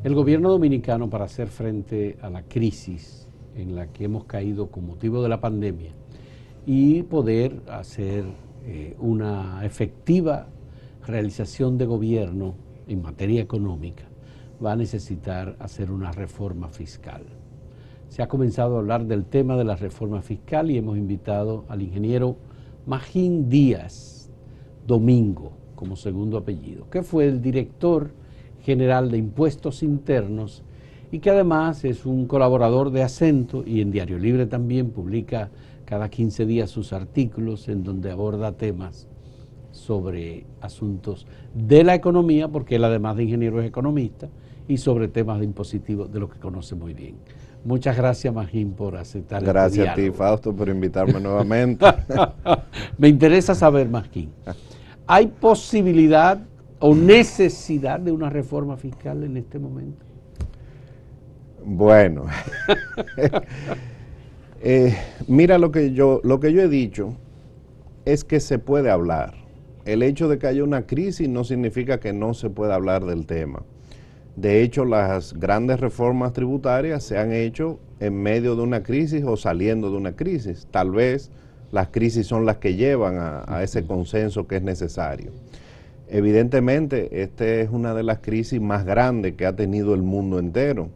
El gobierno dominicano, para hacer frente a la crisis en la que hemos caído con motivo de la pandemia y poder hacer una efectiva realización de gobierno en materia económica, va a necesitar hacer una reforma fiscal. Se ha comenzado a hablar del tema de la reforma fiscal y hemos invitado al ingeniero Magín Díaz Domingo como segundo apellido, que fue el director general de Impuestos Internos y que además es un colaborador de Acento y en Diario Libre también publica cada 15 días sus artículos en donde aborda temas sobre asuntos de la economía, porque él además de ingeniero es economista, y sobre temas de impositivos de lo que conoce muy bien. Muchas gracias, Magín, por aceptar Gracias este diálogo. a ti, Fausto, por invitarme nuevamente. Me interesa saber, Magín, ¿hay posibilidad o necesidad de una reforma fiscal en este momento? Bueno, mira, lo que yo he dicho es que se puede hablar. El hecho de que haya una crisis no significa que no se pueda hablar del tema. De hecho, las grandes reformas tributarias se han hecho en medio de una crisis o saliendo de una crisis. Tal vez las crisis son las que llevan a ese consenso que es necesario. Evidentemente, esta es una de las crisis más grandes que ha tenido el mundo entero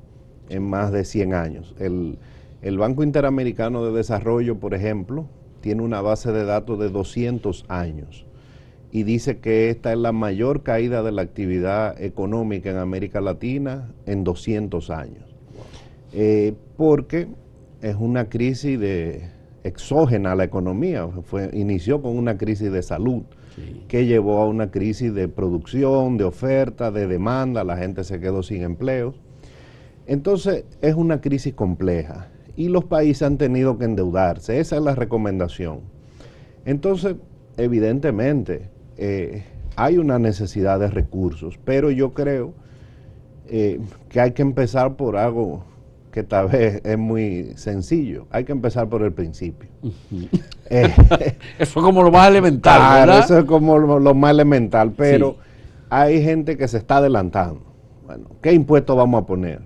en más de 100 años. El Banco Interamericano de Desarrollo, por ejemplo, tiene una base de datos de 200 años y dice que esta es la mayor caída de la actividad económica en América Latina en 200 años. Porque es una crisis exógena a la economía, inició con una crisis de salud, sí, que llevó a una crisis de producción, de oferta, de demanda, la gente se quedó sin empleos. Entonces es una crisis compleja y los países han tenido que endeudarse, esa es la recomendación. Entonces, evidentemente, hay una necesidad de recursos, pero yo creo que hay que empezar por algo que tal vez es muy sencillo, hay que empezar por el principio. Eso es como lo más elemental, claro, ¿verdad? eso es como lo más elemental, pero sí, hay gente que se está adelantando. Bueno, ¿qué impuestos vamos a poner?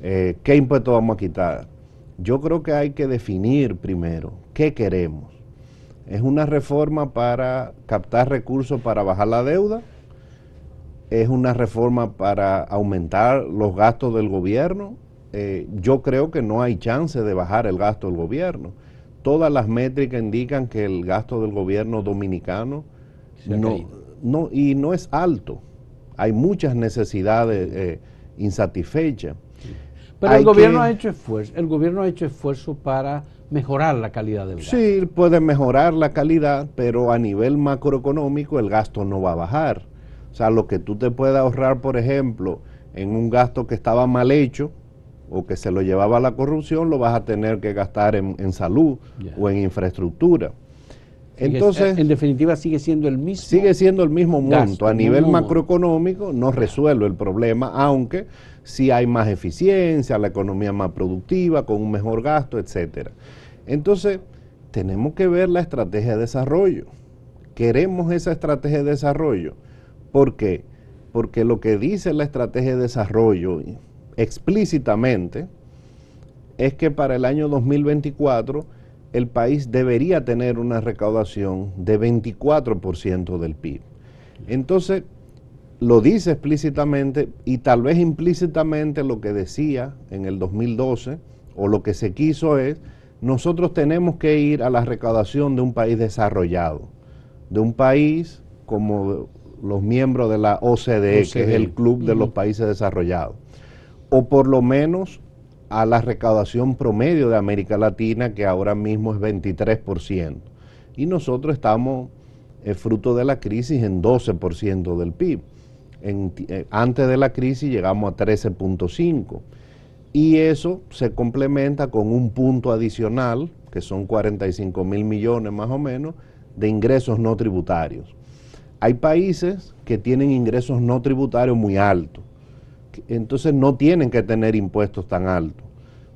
¿Qué impuestos vamos a quitar? Yo creo que hay que definir primero qué queremos. ¿Es una reforma para captar recursos para bajar la deuda? ¿Es una reforma para aumentar los gastos del gobierno? Yo creo que no hay chance de bajar el gasto del gobierno. Todas las métricas indican que el gasto del gobierno dominicano no es alto. Hay muchas necesidades insatisfechas. Pero el gobierno ha hecho esfuerzo para mejorar la calidad del gasto. Sí, puede mejorar la calidad, pero a nivel macroeconómico el gasto no va a bajar. O sea, lo que tú te puedes ahorrar, por ejemplo, en un gasto que estaba mal hecho o que se lo llevaba a la corrupción, lo vas a tener que gastar en salud o en infraestructura. Entonces, en definitiva sigue siendo el mismo. Sigue siendo el mismo monto. A nivel macroeconómico no resuelve el problema, aunque sí hay más eficiencia, la economía más productiva, con un mejor gasto, etcétera. Entonces, tenemos que ver la estrategia de desarrollo. ¿Queremos esa estrategia de desarrollo? ¿Por qué? Porque lo que dice la estrategia de desarrollo explícitamente es que para el año 2024 el país debería tener una recaudación de 24% del PIB. Entonces, lo dice explícitamente y tal vez implícitamente lo que decía en el 2012 o lo que se quiso es, nosotros tenemos que ir a la recaudación de un país desarrollado, de un país como los miembros de la OCDE, que es el club de los países desarrollados, o por lo menos a la recaudación promedio de América Latina, que ahora mismo es 23%. Y nosotros estamos, fruto de la crisis, en 12% del PIB. Antes de la crisis llegamos a 13.5%. Y eso se complementa con un punto adicional, que son 45.000 millones más o menos, de ingresos no tributarios. Hay países que tienen ingresos no tributarios muy altos. Entonces no tienen que tener impuestos tan altos,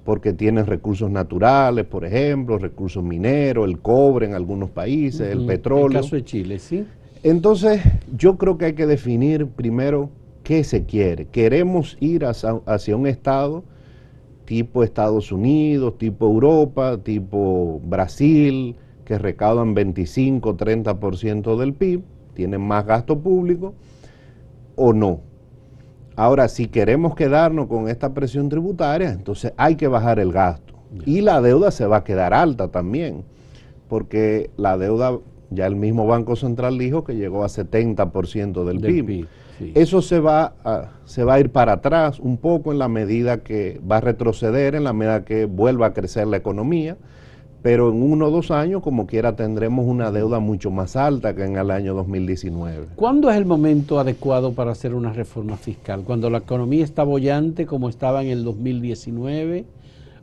porque tienen recursos naturales, por ejemplo, recursos mineros, el cobre en algunos países, el petróleo. El caso de Chile, ¿sí? Entonces yo creo que hay que definir primero ¿qué se quiere? ¿Queremos ir hacia un Estado tipo Estados Unidos, tipo Europa, tipo Brasil, que recaudan 25-30% del PIB, tienen más gasto público, o no? Ahora, si queremos quedarnos con esta presión tributaria, entonces hay que bajar el gasto. Y la deuda se va a quedar alta también, porque la deuda, ya el mismo Banco Central dijo que llegó a 70% del PIB. Sí. Eso se va a ir para atrás un poco en la medida que va a retroceder, en la medida que vuelva a crecer la economía, pero en 1 o 2 años, como quiera, tendremos una deuda mucho más alta que en el año 2019. ¿Cuándo es el momento adecuado para hacer una reforma fiscal? ¿Cuando la economía está boyante como estaba en el 2019?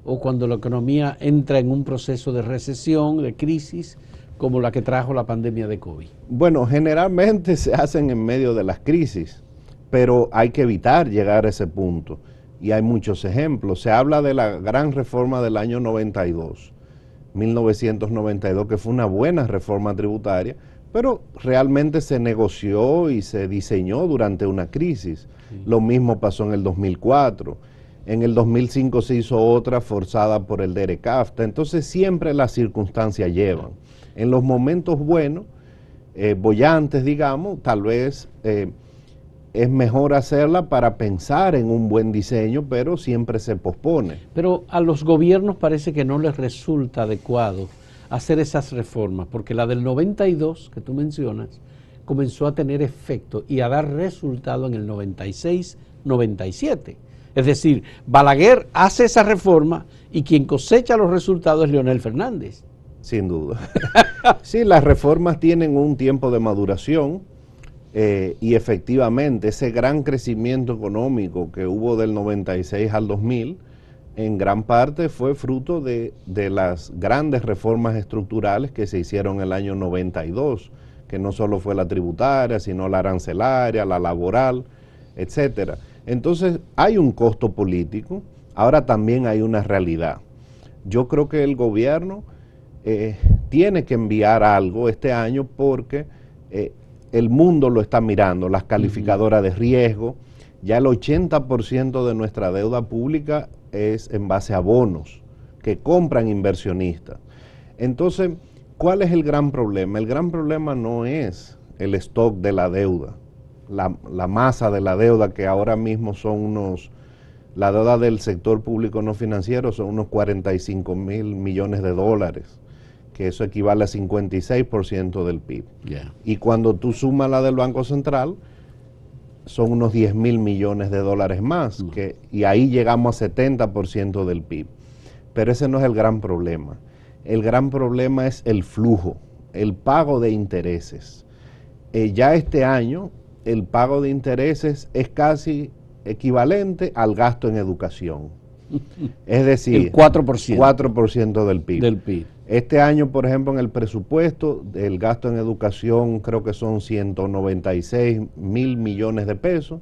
¿O cuando la economía entra en un proceso de recesión, de crisis, como la que trajo la pandemia de COVID? Bueno, generalmente se hacen en medio de las crisis, pero hay que evitar llegar a ese punto. Y hay muchos ejemplos. Se habla de la gran reforma del año 1992, que fue una buena reforma tributaria, pero realmente se negoció y se diseñó durante una crisis. Sí. Lo mismo pasó en el 2004. En el 2005 se hizo otra forzada por el DERECAFTA. Entonces siempre las circunstancias llevan. En los momentos buenos, bollantes, digamos, tal vez es mejor hacerla para pensar en un buen diseño, pero siempre se pospone. Pero a los gobiernos parece que no les resulta adecuado hacer esas reformas, porque la del 92 que tú mencionas comenzó a tener efecto y a dar resultado en el 96-97. Es decir, Balaguer hace esa reforma y quien cosecha los resultados es Leonel Fernández. Sin duda. Sí, las reformas tienen un tiempo de maduración y efectivamente ese gran crecimiento económico que hubo del 96 al 2000 en gran parte fue fruto de las grandes reformas estructurales que se hicieron en el año 92, que no solo fue la tributaria, sino la arancelaria, la laboral, etcétera. Entonces hay un costo político, ahora también hay una realidad. Yo creo que el gobierno tiene que enviar algo este año porque el mundo lo está mirando, las calificadoras de riesgo, ya el 80% de nuestra deuda pública es en base a bonos que compran inversionistas. Entonces, ¿cuál es el gran problema? El gran problema no es el stock de la deuda, la masa de la deuda que ahora mismo son la deuda del sector público no financiero son unos 45,000 millones de dólares, que eso equivale a 56% del PIB. Yeah. Y cuando tú sumas la del Banco Central, son unos 10,000 millones de dólares más, y ahí llegamos a 70% del PIB. Pero ese no es el gran problema. El gran problema es el flujo, el pago de intereses. Ya este año, el pago de intereses es casi equivalente al gasto en educación. Es decir, el 4%. 4% del PIB. Este año, por ejemplo, en el presupuesto, el gasto en educación creo que son 196,000 millones de pesos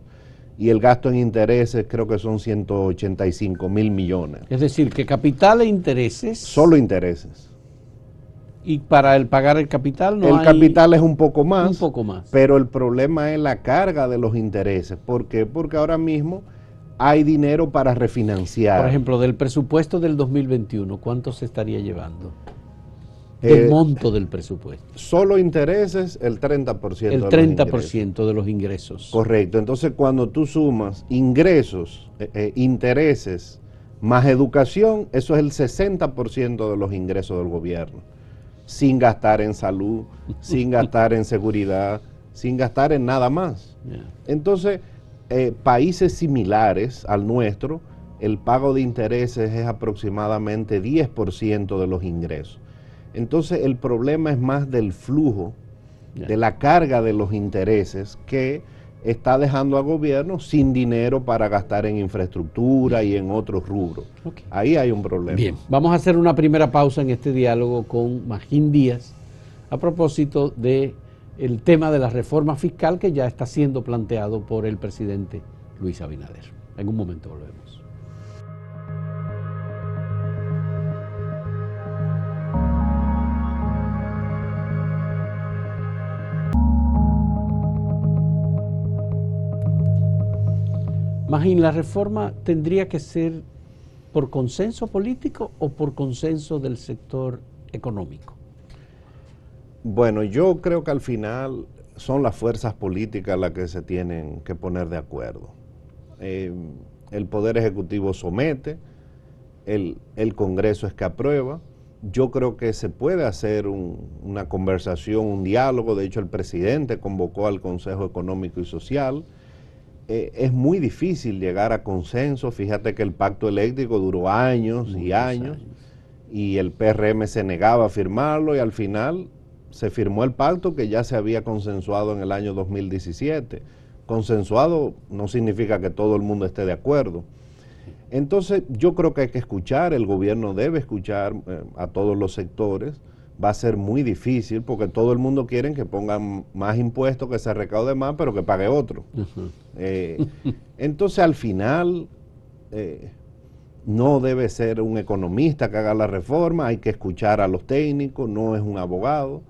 y el gasto en intereses creo que son 185,000 millones. Es decir, que capital e intereses. Solo intereses. Y para pagar el capital no hay... El capital es un poco más. Un poco más. Pero el problema es la carga de los intereses. ¿Por qué? Porque ahora mismo hay dinero para refinanciar. Por ejemplo, del presupuesto del 2021, ¿cuánto se estaría llevando? Del monto del presupuesto. Solo intereses, el 30%. El 30% de los ingresos. Correcto. Entonces, cuando tú sumas ingresos, intereses, más educación, eso es el 60% de los ingresos del gobierno. Sin gastar en salud, sin gastar en seguridad, sin gastar en nada más. Yeah. Entonces, países similares al nuestro, el pago de intereses es aproximadamente 10% de los ingresos. Entonces, el problema es más del flujo, de la carga de los intereses que está dejando al gobierno sin dinero para gastar en infraestructura y en otros rubros. Okay. Ahí hay un problema. Bien, vamos a hacer una primera pausa en este diálogo con Magín Díaz a propósito del tema de la reforma fiscal que ya está siendo planteado por el presidente Luis Abinader. En un momento volvemos. Magín, ¿la reforma tendría que ser por consenso político o por consenso del sector económico? Bueno, yo creo que al final son las fuerzas políticas las que se tienen que poner de acuerdo. El Poder Ejecutivo somete, el Congreso es que aprueba. Yo creo que se puede hacer una conversación, un diálogo. De hecho, el presidente convocó al Consejo Económico y Social. Es muy difícil llegar a consenso. Fíjate que el pacto eléctrico duró años y años, y el PRM se negaba a firmarlo, y al final se firmó el pacto que ya se había consensuado en el año 2017. Consensuado no significa que todo el mundo esté de acuerdo. Entonces yo creo que hay que escuchar, el gobierno debe escuchar a todos los sectores. Va a ser muy difícil porque todo el mundo quiere que pongan más impuestos, que se recaude más, pero que pague otro. Entonces al final no debe ser un economista que haga la reforma, hay que escuchar a los técnicos, no es un abogado.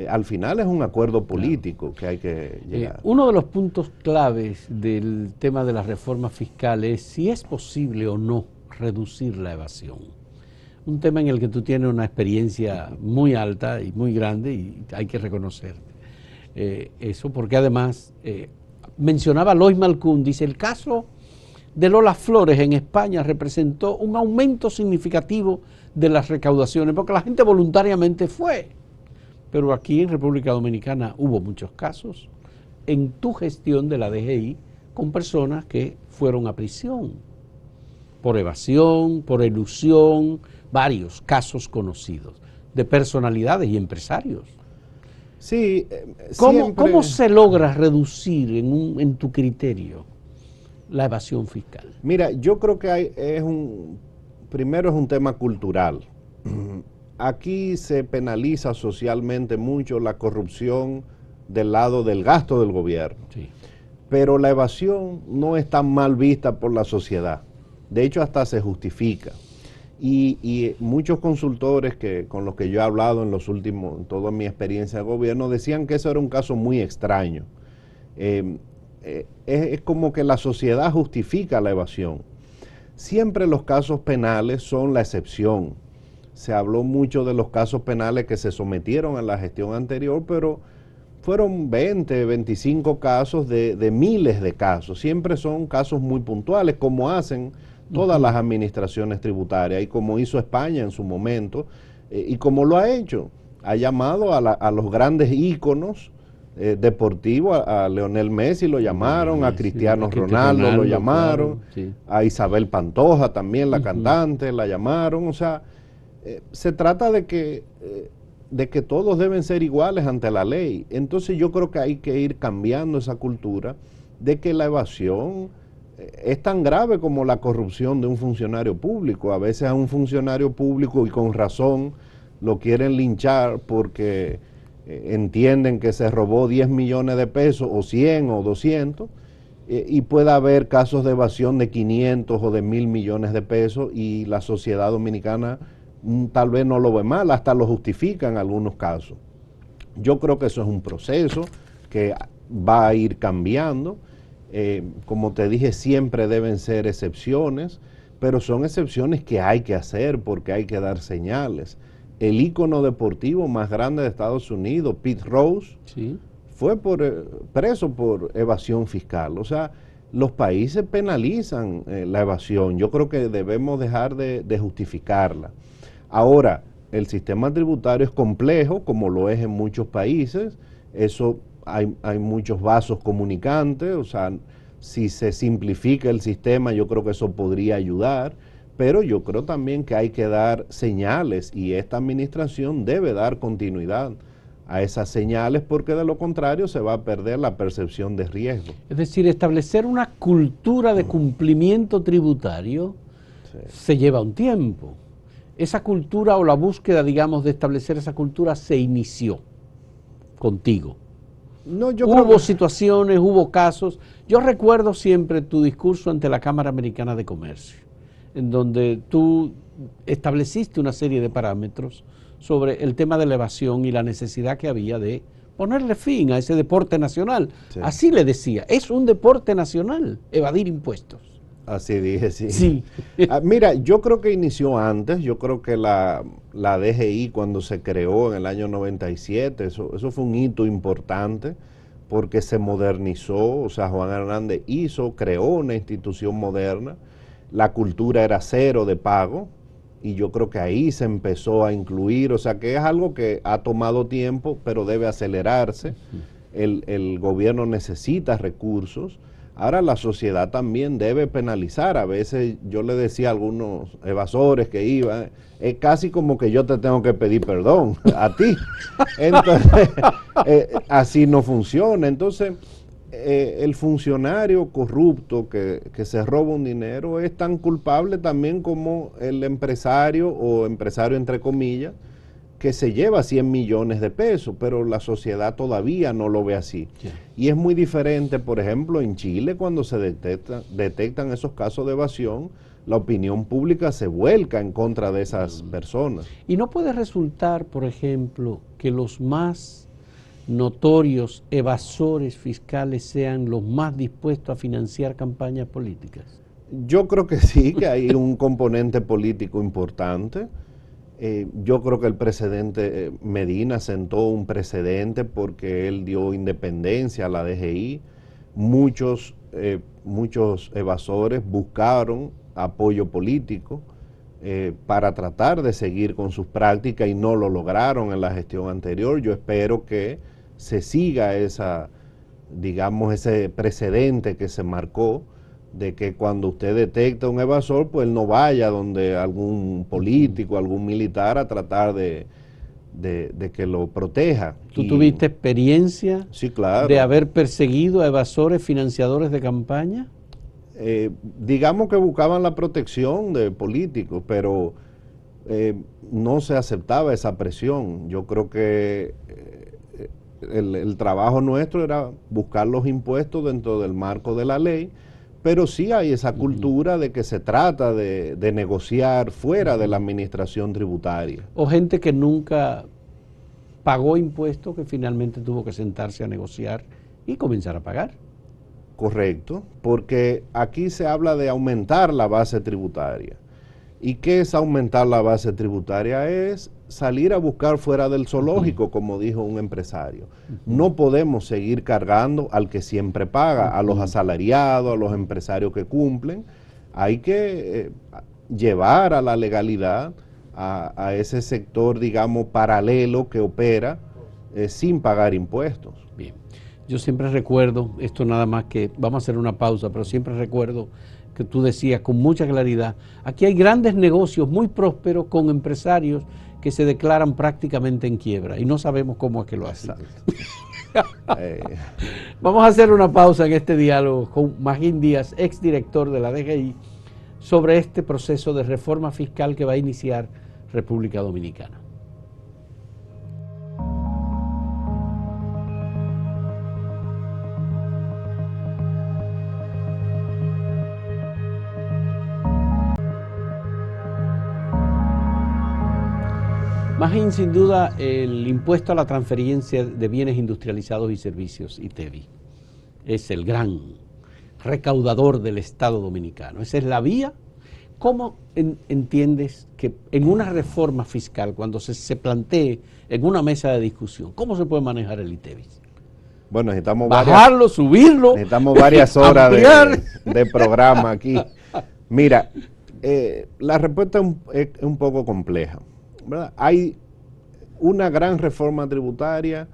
Al final es un acuerdo político que hay que llegar. Uno de los puntos claves del tema de la reforma fiscal es si es posible o no reducir la evasión. Un tema en el que tú tienes una experiencia muy alta y muy grande, y hay que reconocer eso, porque además mencionaba Lois Malcún, dice: el caso de Lola Flores en España representó un aumento significativo de las recaudaciones, porque la gente voluntariamente fue. Pero aquí en República Dominicana hubo muchos casos en tu gestión de la DGI con personas que fueron a prisión por evasión, por elusión, varios casos conocidos de personalidades y empresarios. Sí, ¿Cómo se logra reducir en tu criterio la evasión fiscal? Mira, yo creo que primero es un tema cultural. Aquí se penaliza socialmente mucho la corrupción del lado del gasto del gobierno. Sí. Pero la evasión no es tan mal vista por la sociedad. De hecho, hasta se justifica. Y muchos consultores con los que yo he hablado en toda mi experiencia de gobierno, decían que eso era un caso muy extraño. Es como que la sociedad justifica la evasión. Siempre los casos penales son la excepción. Se habló mucho de los casos penales que se sometieron a la gestión anterior, pero fueron 20, 25 casos de miles de casos. Siempre son casos muy puntuales, como hacen todas las administraciones tributarias y como hizo España en su momento, y como lo ha hecho. Ha llamado a los grandes íconos deportivos, a Lionel Messi lo llamaron, a Cristiano Ronaldo lo llamaron, claro, sí. A Isabel Pantoja también, la cantante, la llamaron. O sea, se trata de que todos deben ser iguales ante la ley. Entonces yo creo que hay que ir cambiando esa cultura de que la evasión es tan grave como la corrupción de un funcionario público. A veces a un funcionario público, y con razón, lo quieren linchar porque entienden que se robó 10 millones de pesos o 100 o 200, y puede haber casos de evasión de 500 o de 1.000 millones de pesos, y la sociedad dominicana tal vez no lo ve mal, hasta lo justifica en algunos casos. Yo creo que eso es un proceso que va a ir cambiando. Como te dije, siempre deben ser excepciones, pero son excepciones que hay que hacer porque hay que dar señales. El ícono deportivo más grande de Estados Unidos, Pete Rose, ¿sí?, fue preso por evasión fiscal. O sea, los países penalizan la evasión. Yo creo que debemos dejar de justificarla. Ahora, el sistema tributario es complejo, como lo es en muchos países. Eso hay muchos vasos comunicantes. O sea, si se simplifica el sistema, yo creo que eso podría ayudar. Pero yo creo también que hay que dar señales, y esta administración debe dar continuidad a esas señales, porque de lo contrario se va a perder la percepción de riesgo. Es decir, establecer una cultura de cumplimiento tributario se lleva un tiempo. Esa cultura, o la búsqueda, digamos, de establecer esa cultura se inició contigo. No, hubo situaciones, hubo casos. Yo recuerdo siempre tu discurso ante la Cámara Americana de Comercio, en donde tú estableciste una serie de parámetros sobre el tema de la evasión y la necesidad que había de ponerle fin a ese deporte nacional. Sí. Así le decía, es un deporte nacional, evadir impuestos. Así dije, sí. Sí. Mira, yo creo que inició antes, yo creo que la DGI cuando se creó en el año 97, eso fue un hito importante porque se modernizó, o sea, Juan Hernández creó una institución moderna, la cultura era cero de pago y yo creo que ahí se empezó a incluir, o sea, que es algo que ha tomado tiempo, pero debe acelerarse, el gobierno necesita recursos. Ahora la sociedad también debe penalizar. A veces yo le decía a algunos evasores que iban, es casi como que yo te tengo que pedir perdón a ti. Entonces, así no funciona. Entonces, el funcionario corrupto que se roba un dinero es tan culpable también como el empresario o empresario entre comillas, que se lleva 100 millones de pesos, pero la sociedad todavía no lo ve así. Yeah. Y es muy diferente, por ejemplo, en Chile, cuando se detectan esos casos de evasión, la opinión pública se vuelca en contra de esas personas. Y no puede resultar, por ejemplo, que los más notorios evasores fiscales sean los más dispuestos a financiar campañas políticas. Yo creo que sí, que hay un componente político importante. Yo creo que el presidente Medina sentó un precedente porque él dio independencia a la DGI. Muchos evasores buscaron apoyo político para tratar de seguir con sus prácticas y no lo lograron en la gestión anterior. Yo espero que se siga ese precedente que se marcó, de que cuando usted detecta un evasor, pues él no vaya donde algún político, algún militar a tratar de que lo proteja. ¿Tú tuviste experiencia sí, claro, de haber perseguido a evasores financiadores de campaña? Digamos que buscaban la protección de políticos, pero no se aceptaba esa presión. Yo creo que el trabajo nuestro era buscar los impuestos dentro del marco de la ley. Pero sí hay esa cultura de que se trata de negociar fuera de la administración tributaria. O gente que nunca pagó impuestos, que finalmente tuvo que sentarse a negociar y comenzar a pagar. Correcto, porque aquí se habla de aumentar la base tributaria. ¿Y qué es aumentar la base tributaria? Es salir a buscar fuera del zoológico, como dijo un empresario. No podemos seguir cargando al que siempre paga, a los asalariados, a los empresarios que cumplen. Hay que llevar a la legalidad a ese sector, digamos, paralelo que opera sin pagar impuestos. Bien, yo siempre recuerdo, esto nada más que, vamos a hacer una pausa, pero siempre recuerdo que tú decías con mucha claridad, aquí hay grandes negocios muy prósperos con empresarios que se declaran prácticamente en quiebra y no sabemos cómo es que lo hacen. Vamos a hacer una pausa en este diálogo con Magín Díaz, exdirector de la DGI, sobre este proceso de reforma fiscal que va a iniciar República Dominicana. Magín, sin duda, el impuesto a la transferencia de bienes industrializados y servicios, ITEBI, es el gran recaudador del Estado dominicano. Esa es la vía. ¿Cómo entiendes que en una reforma fiscal, cuando se plantee en una mesa de discusión, cómo se puede manejar el ITEBI? Bueno, necesitamos bajarlo, subirlo. Necesitamos varias horas de programa aquí. Mira, la respuesta es un poco compleja, ¿verdad? Hay una gran reforma tributaria,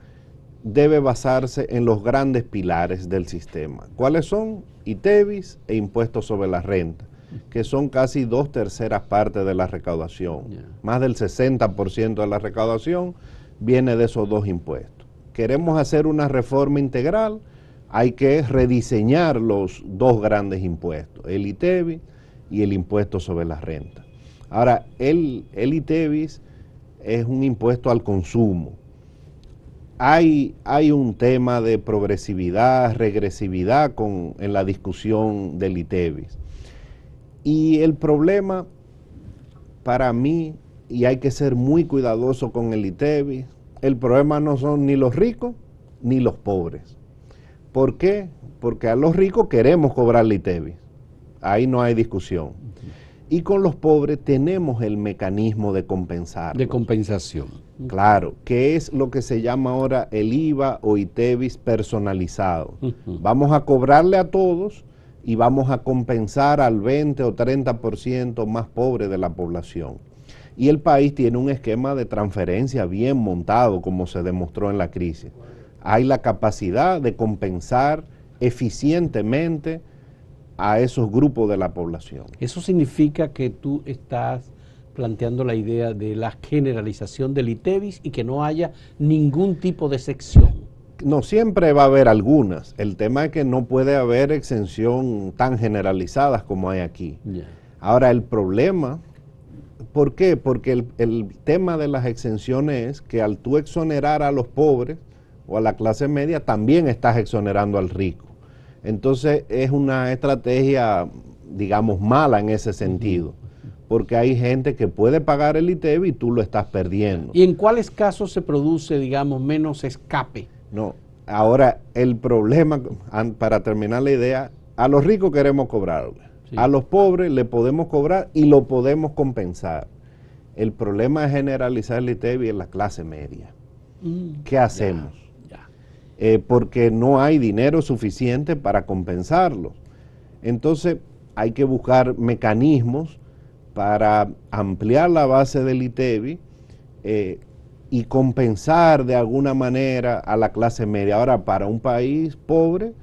debe basarse en los grandes pilares del sistema. ¿Cuáles son? ITEBIS e impuestos sobre la renta, que son casi 2/3 partes de la recaudación. Más del 60% de la recaudación viene de esos dos impuestos. Queremos hacer una reforma integral, hay que rediseñar los dos grandes impuestos, el ITEBIS y el impuesto sobre la renta. Ahora, el ITEBIS es un impuesto al consumo. Hay un tema de progresividad, regresividad en la discusión del ITEBIS. Y el problema para mí, y hay que ser muy cuidadoso con el ITEBIS, el problema no son ni los ricos ni los pobres. ¿Por qué? Porque a los ricos queremos cobrarle ITEVIS. Ahí no hay discusión. Y con los pobres tenemos el mecanismo de compensar. De compensación. Claro, que es lo que se llama ahora el IVA o ITEVIS personalizado. Vamos a cobrarle a todos y vamos a compensar al 20 o 30% más pobre de la población. Y el país tiene un esquema de transferencia bien montado, como se demostró en la crisis. Hay la capacidad de compensar eficientemente a esos grupos de la población. Eso significa que tú estás planteando la idea de la generalización del ITEVIS y que no haya ningún tipo de excepción. No, siempre va a haber algunas. El tema es que no puede haber exención tan generalizadas como hay aquí. Ahora, el problema, ¿por qué? Porque el tema de las exenciones es que al tú exonerar a los pobres o a la clase media, también estás exonerando al rico. Entonces, es una estrategia, digamos, mala en ese sentido. Porque hay gente que puede pagar el ITEVIS y tú lo estás perdiendo. ¿Y en cuáles casos se produce, digamos, menos escape? No, ahora el problema, para terminar la idea, a los ricos queremos cobrarle, a los pobres le podemos cobrar y lo podemos compensar. El problema es generalizar el ITEVIS en la clase media. ¿Qué hacemos? Porque no hay dinero suficiente para compensarlo. Entonces hay que buscar mecanismos para ampliar la base del ITEVIS y compensar de alguna manera a la clase media. Ahora, para un país pobre,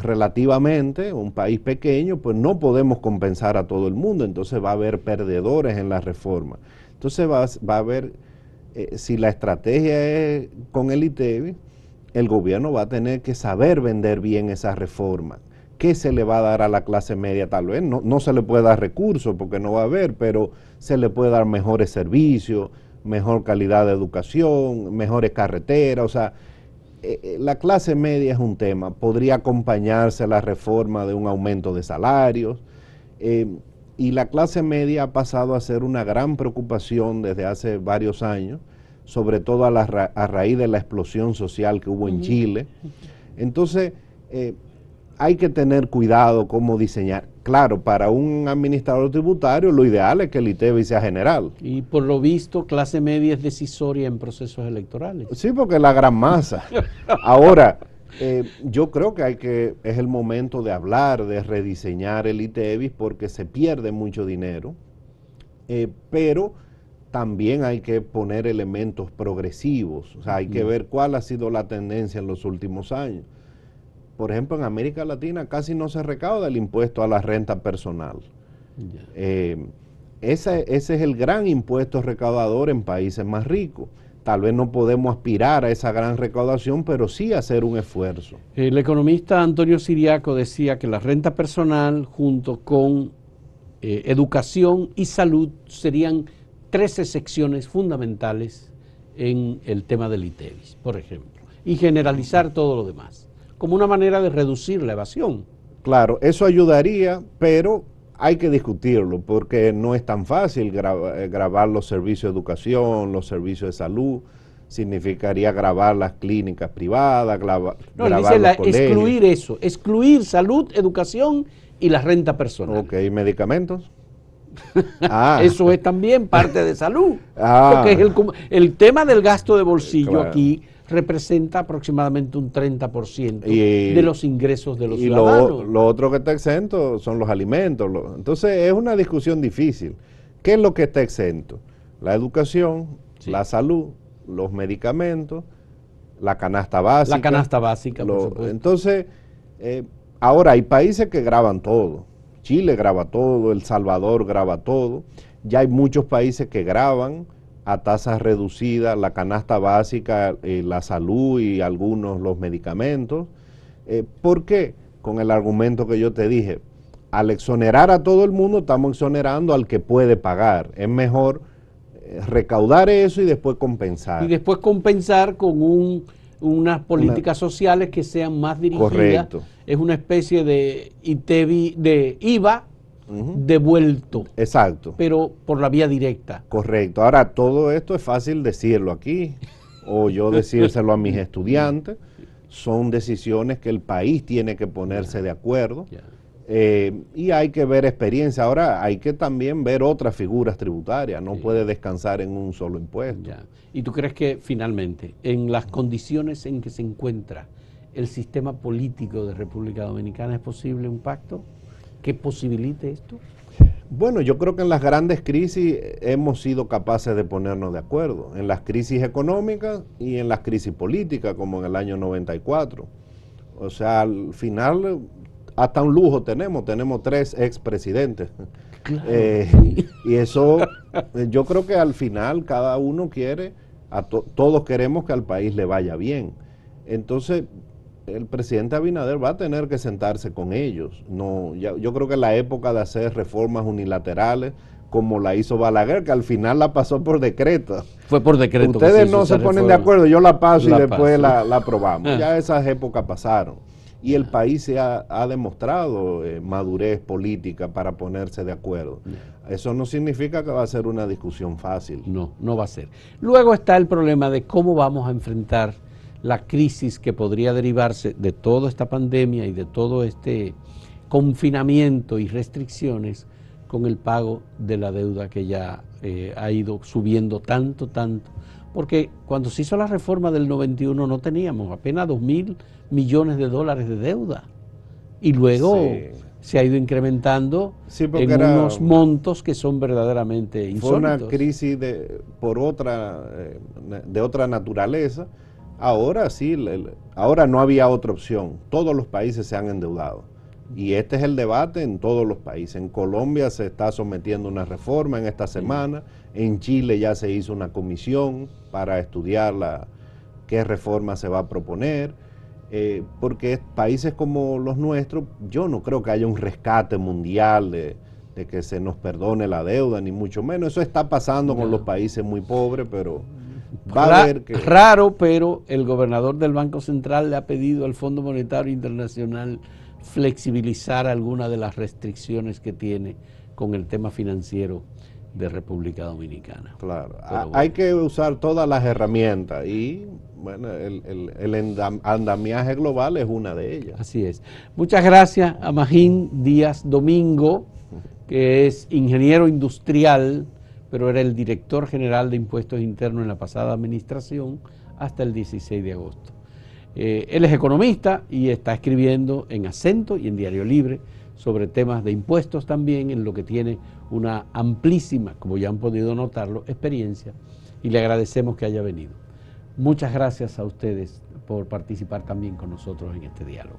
relativamente, un país pequeño, pues no podemos compensar a todo el mundo, entonces va a haber perdedores en la reforma. Entonces va a haber, si la estrategia es con el ITEVIS, el gobierno va a tener que saber vender bien esa reforma. ¿Qué se le va a dar a la clase media? Tal vez no se le puede dar recursos porque no va a haber, pero se le puede dar mejores servicios, mejor calidad de educación, mejores carreteras. O sea, la clase media es un tema. Podría acompañarse la reforma de un aumento de salarios. Y la clase media ha pasado a ser una gran preocupación desde hace varios años, sobre todo a raíz de la explosión social que hubo en Chile. Entonces, hay que tener cuidado cómo diseñar. Claro, para un administrador tributario lo ideal es que el ITEVIS sea general. Y por lo visto, clase media es decisoria en procesos electorales. Sí, porque es la gran masa. Ahora, yo creo que es el momento de hablar, de rediseñar el ITEVIS porque se pierde mucho dinero, pero también hay que poner elementos progresivos. O sea, hay que ver cuál ha sido la tendencia en los últimos años. Por ejemplo, en América Latina casi no se recauda el impuesto a la renta personal. Ese es el gran impuesto recaudador en países más ricos. Tal vez no podemos aspirar a esa gran recaudación, pero sí hacer un esfuerzo. El economista Antonio Siriaco decía que la renta personal junto con educación y salud serían 13 secciones fundamentales en el tema del ITEVIS, por ejemplo, y generalizar todo lo demás, como una manera de reducir la evasión. Claro, eso ayudaría, pero hay que discutirlo, porque no es tan fácil grabar los servicios de educación, los servicios de salud, significaría grabar las clínicas privadas, grabar los colegios. Excluir salud, educación y la renta personal. Ok, ¿medicamentos? Eso es también parte de salud, porque el tema del gasto de bolsillo aquí representa aproximadamente un 30% de los ingresos de los ciudadanos. Y lo otro que está exento son los alimentos. Entonces es una discusión difícil. ¿Qué es lo que está exento? La educación, la salud, los medicamentos, la canasta básica. La canasta básica, por supuesto. Entonces, ahora hay países que graban todo. Chile graba todo, El Salvador graba todo. Ya hay muchos países que graban a tasas reducidas la canasta básica, la salud y algunos los medicamentos. ¿Por qué? Con el argumento que yo te dije, al exonerar a todo el mundo estamos exonerando al que puede pagar. Es mejor recaudar eso y después compensar. Y después compensar con unas políticas sociales que sean más dirigidas. Correcto. Es una especie de IVA devuelto. Exacto. Pero por la vía directa. Correcto. Ahora, todo esto es fácil decirlo aquí o yo decírselo a mis estudiantes. Son decisiones que el país tiene que ponerse de acuerdo. Y hay que ver experiencia. Ahora hay que también ver otras figuras tributarias, no puede descansar en un solo impuesto. ¿Y tú crees que finalmente, en las condiciones en que se encuentra el sistema político de República Dominicana, es posible un pacto que posibilite esto? Bueno, yo creo que en las grandes crisis hemos sido capaces de ponernos de acuerdo, en las crisis económicas y en las crisis políticas, como en el año 94. O sea, al final hasta un lujo tenemos 3 expresidentes. Claro, y eso, yo creo que al final cada uno quiere, todos queremos que al país le vaya bien. Entonces, el presidente Abinader va a tener que sentarse con ellos. No, yo creo que la época de hacer reformas unilaterales, como la hizo Balaguer, que al final la pasó por decreto. Fue por decreto. Ustedes no se ponen de acuerdo, yo la paso y después la aprobamos. Ya esas épocas pasaron. Y el país ha demostrado madurez política para ponerse de acuerdo. Eso no significa que va a ser una discusión fácil. No, no va a ser. Luego está el problema de cómo vamos a enfrentar la crisis que podría derivarse de toda esta pandemia y de todo este confinamiento y restricciones con el pago de la deuda que ya ha ido subiendo tanto, porque cuando se hizo la reforma del 91 no teníamos apenas 2.000 millones de dólares de deuda y luego se ha ido incrementando en unos montos que son verdaderamente insólitos. Fue una crisis de otra naturaleza. Ahora sí, ahora no había otra opción. Todos los países se han endeudado. Y este es el debate en todos los países. En Colombia se está sometiendo una reforma en esta semana. En Chile ya se hizo una comisión para estudiar qué reforma se va a proponer. Porque países como los nuestros, yo no creo que haya un rescate mundial de que se nos perdone la deuda, ni mucho menos. Eso está pasando con los países muy pobres, pero... Raro, pero el gobernador del Banco Central le ha pedido al Fondo Monetario Internacional flexibilizar algunas de las restricciones que tiene con el tema financiero de República Dominicana. Claro, hay que usar todas las herramientas y bueno, el andamiaje global es una de ellas. Así es. Muchas gracias a Magín Díaz Domingo, que es ingeniero industrial, pero era el director general de Impuestos Internos en la pasada administración hasta el 16 de agosto. Él es economista y está escribiendo en Acento y en Diario Libre sobre temas de impuestos también, en lo que tiene una amplísima, como ya han podido notarlo, experiencia, y le agradecemos que haya venido. Muchas gracias a ustedes por participar también con nosotros en este diálogo.